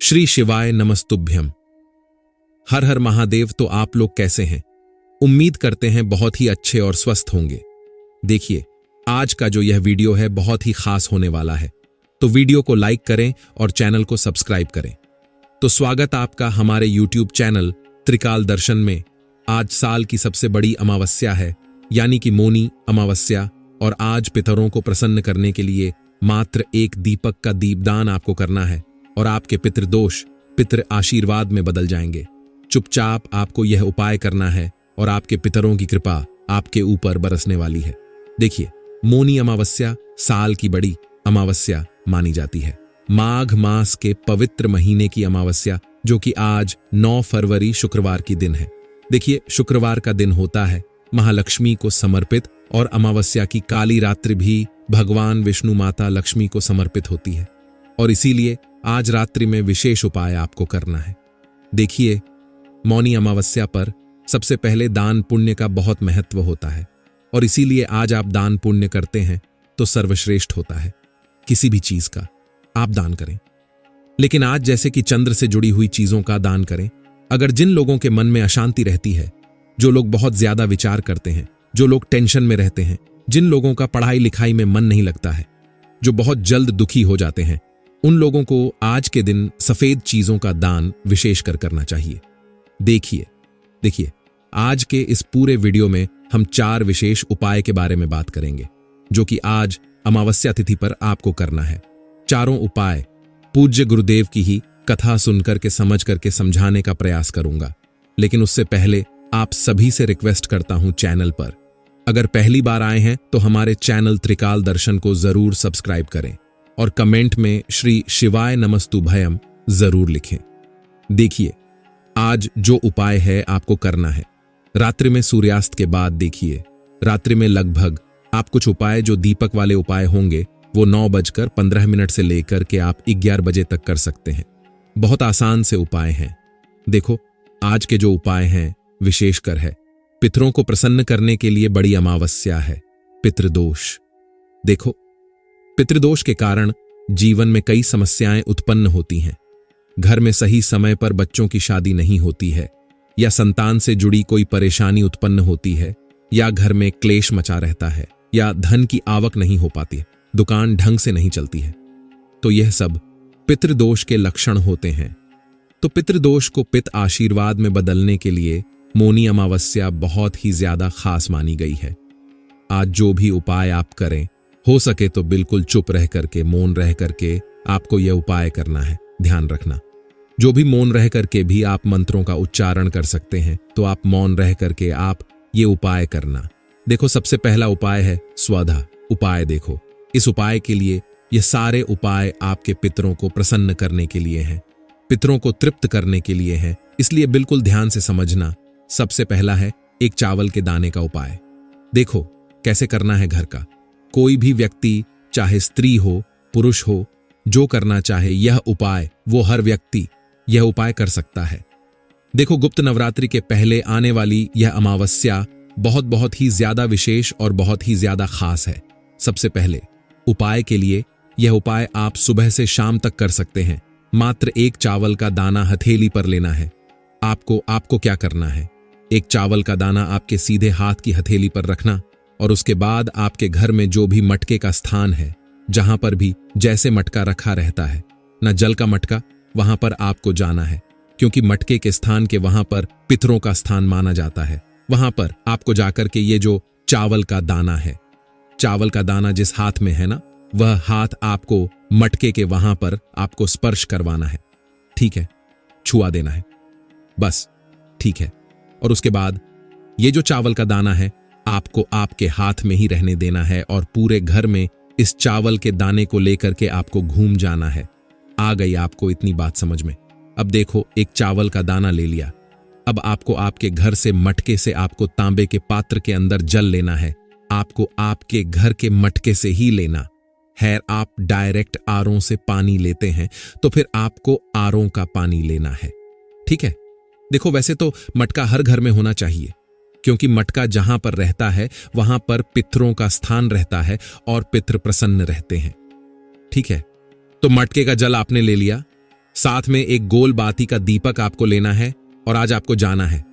श्री शिवाय नमस्तुभ्यम। हर हर महादेव। तो आप लोग कैसे हैं? उम्मीद करते हैं बहुत ही अच्छे और स्वस्थ होंगे। देखिए, आज का जो यह वीडियो है बहुत ही खास होने वाला है, तो वीडियो को लाइक करें और चैनल को सब्सक्राइब करें। तो स्वागत आपका हमारे यूट्यूब चैनल त्रिकाल दर्शन में। आज साल की सबसे बड़ी अमावस्या है, यानी कि मौनी अमावस्या, और आज पितरों को प्रसन्न करने के लिए मात्र एक दीपक का दीपदान आपको करना है और आपके पितृदोष पितृ आशीर्वाद में बदल जाएंगे। चुपचाप आपको यह उपाय करना है और आपके पितरों की कृपा आपके ऊपर बरसने वाली है। देखिए, मौनी अमावस्या साल की बड़ी अमावस्या मानी जाती है। माघ मास के पवित्र महीने की अमावस्या, जो कि आज 9 फरवरी शुक्रवार की दिन है। देखिए, शुक्रवार का दिन होता है महालक्ष्मी को समर्पित, और अमावस्या की काली रात्रि भी भगवान विष्णु माता लक्ष्मी को समर्पित होती है, और इसीलिए आज रात्रि में विशेष उपाय आपको करना है। देखिए, मौनी अमावस्या पर सबसे पहले दान पुण्य का बहुत महत्व होता है, और इसीलिए आज आप दान पुण्य करते हैं तो सर्वश्रेष्ठ होता है। किसी भी चीज का आप दान करें, लेकिन आज जैसे कि चंद्र से जुड़ी हुई चीजों का दान करें। अगर जिन लोगों के मन में अशांति रहती है, जो लोग बहुत ज्यादा विचार करते हैं, जो लोग टेंशन में रहते हैं, जिन लोगों का पढ़ाई लिखाई में मन नहीं लगता है, जो बहुत जल्द दुखी हो जाते हैं, उन लोगों को आज के दिन सफेद चीजों का दान विशेषकर करना चाहिए। देखिए, आज के इस पूरे वीडियो में हम 4 विशेष उपाय के बारे में बात करेंगे, जो कि आज अमावस्या तिथि पर आपको करना है। चारों उपाय पूज्य गुरुदेव की ही कथा सुनकर के समझ करके समझाने का प्रयास करूंगा, लेकिन उससे पहले आप सभी से रिक्वेस्ट करता हूं, चैनल पर अगर पहली बार आए हैं तो हमारे चैनल त्रिकाल दर्शन को जरूर सब्सक्राइब करें और कमेंट में श्री शिवाय नमस्तुभयम जरूर लिखें। देखिए, आज जो उपाय है आपको करना है रात्रि में सूर्यास्त के बाद। देखिए, रात्रि में लगभग आप कुछ उपाय जो दीपक वाले उपाय होंगे वो 9:15 से लेकर के आप 11 बजे तक कर सकते हैं। बहुत आसान से उपाय हैं। देखो, आज के जो उपाय हैं विशेषकर है पितरों को प्रसन्न करने के लिए। बड़ी अमावस्या है, पितृदोष। देखो, पितृदोष के कारण जीवन में कई समस्याएं उत्पन्न होती हैं। घर में सही समय पर बच्चों की शादी नहीं होती है, या संतान से जुड़ी कोई परेशानी उत्पन्न होती है, या घर में क्लेश मचा रहता है, या धन की आवक नहीं हो पाती है, दुकान ढंग से नहीं चलती है। तो यह सब पितृदोष के लक्षण होते हैं। तो पितृदोष को पित आशीर्वाद में बदलने के लिए मौनी अमावस्या बहुत ही ज्यादा खास मानी गई है। आज जो भी उपाय आप करें, हो सके तो बिल्कुल चुप रह करके, मौन रह करके आपको यह उपाय करना है। ध्यान रखना, जो भी मौन रह करके भी आप मंत्रों का उच्चारण कर सकते हैं, तो आप मौन रह करके आप ये उपाय करना। देखो, सबसे पहला उपाय है स्वधा उपाय। देखो, इस उपाय के लिए ये सारे उपाय आपके पितरों को प्रसन्न करने के लिए हैं, पितरों को तृप्त करने के लिए हैं, इसलिए बिल्कुल ध्यान से समझना। सबसे पहला है एक चावल के दाने का उपाय। देखो कैसे करना है। घर का कोई भी व्यक्ति, चाहे स्त्री हो पुरुष हो, जो करना चाहे यह उपाय, वो हर व्यक्ति यह उपाय कर सकता है। देखो, गुप्त नवरात्रि के पहले आने वाली यह अमावस्या बहुत ही ज्यादा विशेष और बहुत ही ज्यादा खास है। सबसे पहले उपाय के लिए यह उपाय आप सुबह से शाम तक कर सकते हैं। मात्र एक चावल का दाना हथेली पर लेना है। आपको क्या करना है, एक चावल का दाना आपके सीधे हाथ की हथेली पर रखना, और उसके बाद आपके घर में जो भी मटके का स्थान है, जहां पर भी जैसे मटका रखा रहता है ना, जल का मटका, वहां पर आपको जाना है, क्योंकि मटके के स्थान के वहां पर पितरों का स्थान माना जाता है। वहां पर आपको जाकर के ये जो चावल का दाना है, चावल का दाना जिस हाथ में है ना, वह हाथ आपको मटके के वहां पर आपको स्पर्श करवाना है। ठीक है, छुआ देना है बस। ठीक है, और उसके बाद ये जो चावल का दाना है आपको आपके हाथ में ही रहने देना है, और पूरे घर में इस चावल के दाने को लेकर के आपको घूम जाना है। आ गई आपको इतनी बात समझ में? अब देखो, एक चावल का दाना ले लिया। अब आपको आपके घर से मटके से आपको तांबे के पात्र के अंदर जल लेना है। आपको आपके घर के मटके से ही लेना है। आप डायरेक्ट आरों से पानी लेते हैं तो फिर आपको आरों का पानी लेना है। ठीक है, देखो, वैसे तो मटका हर घर में होना चाहिए, क्योंकि मटका जहां पर रहता है वहां पर पितरों का स्थान रहता है और पितर प्रसन्न रहते हैं। ठीक है, तो मटके का जल आपने ले लिया। साथ में एक गोल बाती का दीपक आपको लेना है और आज आपको जाना है।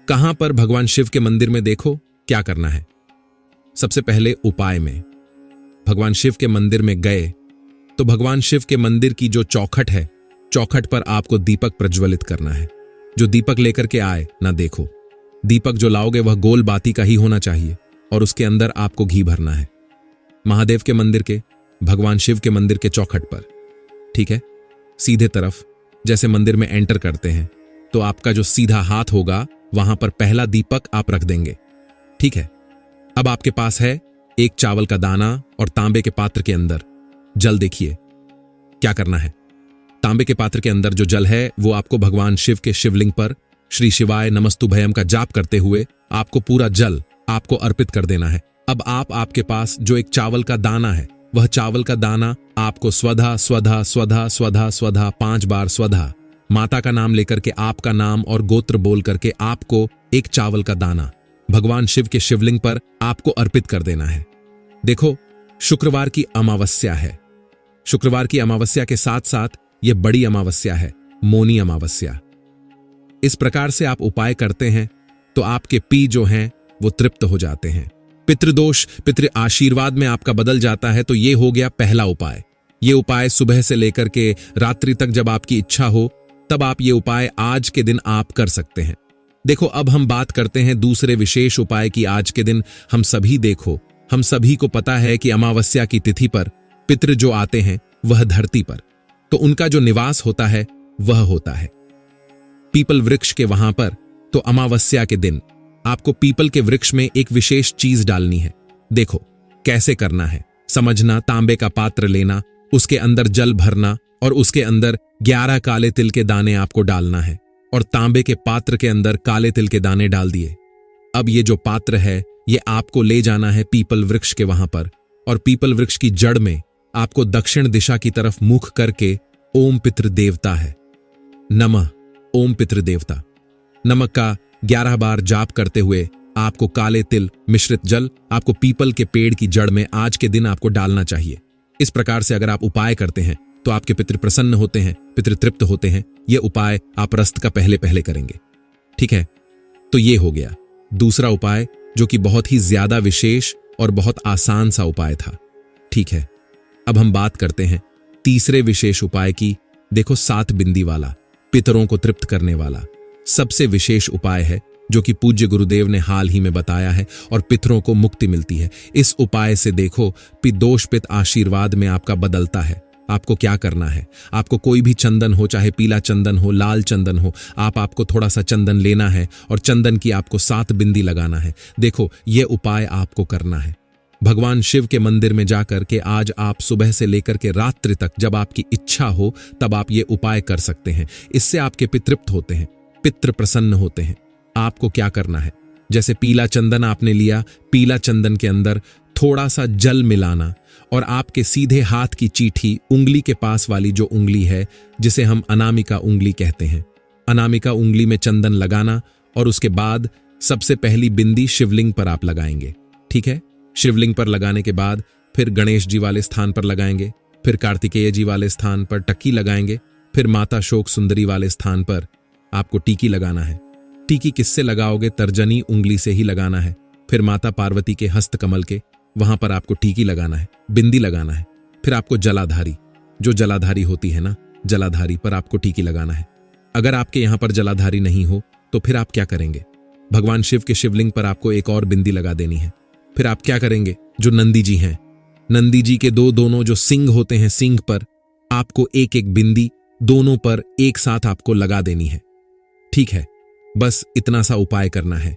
कहां पर? भगवान शिव के मंदिर में। देखो क्या करना है। सबसे पहले उपाय में भगवान शिव के मंदिर में गए तो भगवान शिव के मंदिर की जो चौखट है, चौखट पर आपको दीपक प्रज्वलित करना है। जो दीपक लेकर के आए ना, देखो दीपक जो लाओगे वह गोल बाती का ही होना चाहिए और उसके अंदर आपको घी भरना है। महादेव के मंदिर के, भगवान शिव के मंदिर के चौखट पर, ठीक है। सीधे तरफ जैसे मंदिर में एंटर करते हैं तो आपका जो सीधा हाथ होगा वहां पर पहला दीपक आप रख देंगे, ठीक है। अब आपके पास है एक चावल का दाना और तांबे के पात्र के अंदर जल। देखिए क्या करना है। तांबे के पात्र के अंदर जो जल है वो आपको भगवान शिव के शिवलिंग पर श्री शिवाय नमस्तुभयम का जाप करते हुए आपको पूरा जल आपको अर्पित कर देना है। अब आपके पास जो एक चावल का दाना है, वह चावल का दाना आपको स्वधा स्वधा स्वधा स्वधा स्वधा 5 बार स्वधा, माता का नाम लेकर के आपका नाम और गोत्र बोल करके आपको एक चावल का दाना भगवान शिव के शिवलिंग पर आपको अर्पित कर देना है। देखो शुक्रवार की अमावस्या है। शुक्रवार की अमावस्या के साथ साथ यह बड़ी अमावस्या है, मौनी अमावस्या। इस प्रकार से आप उपाय करते हैं तो आपके पी जो हैं वो तृप्त हो जाते हैं। पितृदोष पितृ आशीर्वाद में आपका बदल जाता है। तो ये हो गया पहला उपाय। ये उपाय सुबह से लेकर के रात्रि तक जब आपकी इच्छा हो तब आप ये उपाय आज के दिन आप कर सकते हैं। देखो अब हम बात करते हैं दूसरे विशेष उपाय की। आज के दिन हम सभी को पता है कि अमावस्या की तिथि पर पितृ जो आते हैं वह धरती पर, तो उनका जो निवास होता है वह होता है पीपल वृक्ष के वहां पर। तो अमावस्या के दिन आपको पीपल के वृक्ष में एक विशेष चीज डालनी है। देखो कैसे करना है, समझना। तांबे का पात्र लेना, उसके अंदर जल भरना और उसके अंदर 11 काले तिल के दाने आपको डालना है और तांबे के पात्र के अंदर काले तिल के दाने डाल दिए। अब ये जो पात्र है ये आपको ले जाना है पीपल वृक्ष के वहां पर और पीपल वृक्ष की जड़ में आपको दक्षिण दिशा की तरफ मुख करके ओम पितृ देवता है नमः, ओम पितृ देवता नमक का 11 बार जाप करते हुए आपको काले तिल मिश्रित जल आपको पीपल के पेड़ की जड़ में आज के दिन आपको डालना चाहिए। इस प्रकार से अगर आप उपाय करते हैं तो आपके पितृ प्रसन्न होते हैं, पितृ तृप्त होते हैं। यह उपाय आप रस्त का पहले करेंगे, ठीक है। तो ये हो गया दूसरा उपाय जो कि बहुत ही ज्यादा विशेष और बहुत आसान सा उपाय था, ठीक है। अब हम बात करते हैं तीसरे विशेष उपाय की। देखो 7 बिंदी वाला, पितरों को तृप्त करने वाला सबसे विशेष उपाय है जो कि पूज्य गुरुदेव ने हाल ही में बताया है और पितरों को मुक्ति मिलती है। इस उपाय से देखो दोष पित आशीर्वाद में आपका बदलता है। आपको क्या करना है, आपको कोई भी चंदन हो, चाहे पीला चंदन हो, लाल चंदन हो, आपको थोड़ा सा चंदन लेना है और चंदन की आपको 7 बिंदी लगाना है। देखो ये उपाय आपको करना है भगवान शिव के मंदिर में जाकर के। आज आप सुबह से लेकर के रात्रि तक जब आपकी इच्छा हो तब आप ये उपाय कर सकते हैं। इससे आपके पितृप्त होते हैं, पितृ प्रसन्न होते हैं। आपको क्या करना है, जैसे पीला चंदन आपने लिया, पीला चंदन के अंदर थोड़ा सा जल मिलाना और आपके सीधे हाथ की चीठी, उंगली के पास वाली जो उंगली है जिसे हम अनामिका उंगली कहते हैं, अनामिका उंगली में चंदन लगाना और उसके बाद सबसे पहली बिंदी शिवलिंग पर आप लगाएंगे, ठीक है। शिवलिंग पर लगाने के बाद फिर गणेश जी वाले स्थान पर लगाएंगे, फिर कार्तिकेय जी वाले स्थान पर टक्की लगाएंगे, फिर माता शोक सुंदरी वाले स्थान पर आपको टीकी लगाना है। टीकी किससे लगाओगे? तर्जनी उंगली से ही लगाना है। फिर माता पार्वती के हस्त कमल के वहां पर आपको टीकी लगाना है, बिंदी लगाना है। फिर आपको जलाधारी, जो जलाधारी होती है ना, जलाधारी पर आपको टीकी लगाना है। अगर आपके यहां पर जलाधारी नहीं हो तो फिर आप क्या करेंगे? भगवान शिव के शिवलिंग पर आपको एक और बिंदी लगा देनी है। फिर आप क्या करेंगे? जो नंदी जी हैं, नंदी जी के दोनों जो सिंग होते हैं, सिंग पर आपको एक एक बिंदी दोनों पर एक साथ आपको लगा देनी है, ठीक है। बस इतना सा उपाय करना है।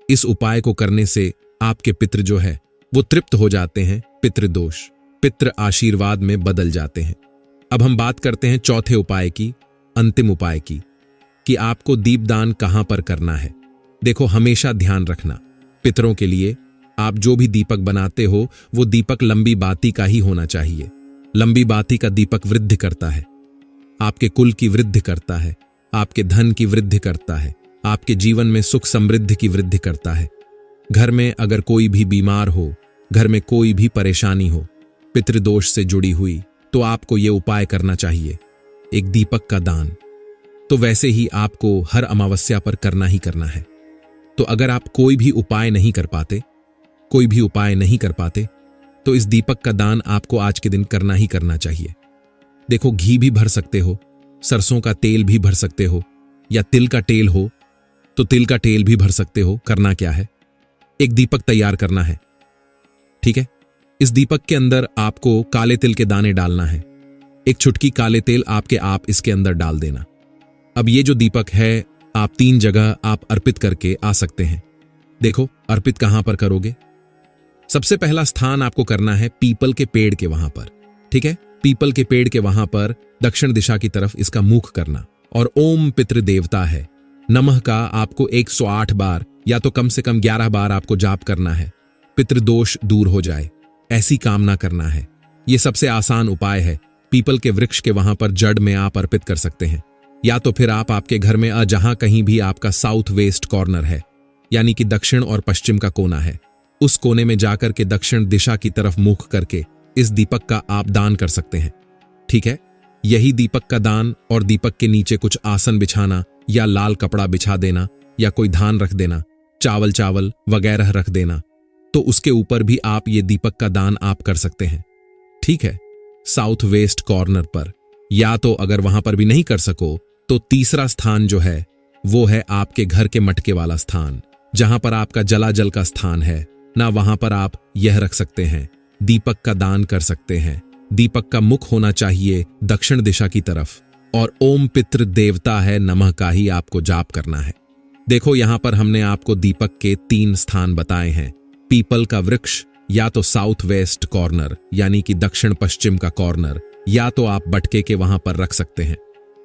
इस उपाय को करने से आपके पितृ जो है वो तृप्त हो जाते हैं, पितृदोष पितृ आशीर्वाद में बदल जाते हैं। अब हम बात करते हैं चौथे उपाय की, अंतिम उपाय की, कि आपको दीपदान कहां पर करना है। देखो हमेशा ध्यान रखना, पितरों के लिए आप जो भी दीपक बनाते हो वो दीपक लंबी बाती का ही होना चाहिए। लंबी बाती का दीपक वृद्धि करता है, आपके कुल की वृद्धि करता है, आपके धन की वृद्धि करता है, आपके जीवन में सुख समृद्धि की वृद्धि करता है। घर में अगर कोई भी बीमार हो, घर में कोई भी परेशानी हो पितृदोष से जुड़ी हुई, तो आपको ये उपाय करना चाहिए। एक दीपक का दान, तो वैसे ही आपको हर अमावस्या पर करना ही करना है। तो अगर आप कोई भी उपाय नहीं कर पाते तो इस दीपक का दान आपको आज के दिन करना ही करना चाहिए। देखो, घी भी भर सकते हो, सरसों का तेल भी भर सकते हो, या तिल का तेल हो तो तिल का तेल भी भर सकते हो। करना क्या है, एक दीपक तैयार करना है, ठीक है। इस दीपक के अंदर आपको काले तिल के दाने डालना है। एक चुटकी काले तेल आप इसके अंदर डाल देना। अब ये जो दीपक है, आप 3 जगह आप अर्पित करके आ सकते हैं। देखो, अर्पित कहां पर करोगे? सबसे पहला स्थान आपको करना है पीपल के पेड़ के वहां पर, ठीक है। पीपल के पेड़ के वहां पर दक्षिण दिशा की तरफ इसका मुख करना, और ओम पितृ देवता है नमः का आपको 108 बार या तो कम से कम 11 बार आपको जाप करना है। पितृदोष दूर हो जाए, ऐसी कामना करना है। यह सबसे आसान उपाय है। पीपल के वृक्ष के वहां पर जड़ में आप अर्पित कर सकते हैं, या तो फिर आप आपके घर में जहां कहीं भी आपका साउथ वेस्ट कॉर्नर है, यानी कि दक्षिण और पश्चिम का कोना है, उस कोने में जाकर के दक्षिण दिशा की तरफ मुख करके इस दीपक का आप दान कर सकते हैं, ठीक है। यही दीपक का दान, और दीपक के नीचे कुछ आसन बिछाना या लाल कपड़ा बिछा देना, या कोई धान रख देना, चावल वगैरह रख देना, तो उसके ऊपर भी आप ये दीपक का दान आप कर सकते हैं, ठीक है, साउथ वेस्ट कॉर्नर पर। या तो अगर वहां पर भी नहीं कर सको तो तीसरा स्थान जो है वो है आपके घर के मटके वाला स्थान, जहां पर आपका जलाजल का स्थान है ना, वहां पर आप यह रख सकते हैं, दीपक का दान कर सकते हैं। दीपक का मुख होना चाहिए दक्षिण दिशा की तरफ, और ओम पितृ देवता है नमः का ही आपको जाप करना है। देखो, यहां पर हमने आपको दीपक के 3 स्थान बताए हैं। पीपल का वृक्ष, या तो साउथ वेस्ट कॉर्नर यानी कि दक्षिण पश्चिम का कॉर्नर, या तो आप बटके के वहां पर रख सकते हैं।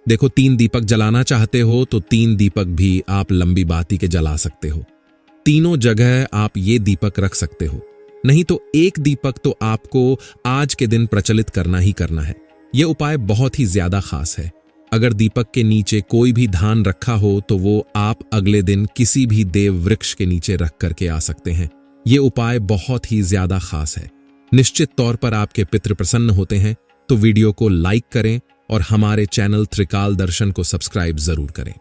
देखो, 3 दीपक जलाना चाहते हो तो 3 दीपक भी आप लंबी बाती के जला सकते हो। तीनों जगह आप ये दीपक रख सकते हो, नहीं तो एक दीपक तो आपको आज के दिन प्रचलित करना ही करना है। यह उपाय बहुत ही ज्यादा खास है। अगर दीपक के नीचे कोई भी धान रखा हो तो वो आप अगले दिन किसी भी देव वृक्ष के नीचे रख करके आ सकते हैं। ये उपाय बहुत ही ज्यादा खास है। निश्चित तौर पर आपके पितृ प्रसन्न होते हैं। तो वीडियो को लाइक करें और हमारे चैनल त्रिकाल दर्शन को सब्सक्राइब जरूर करें।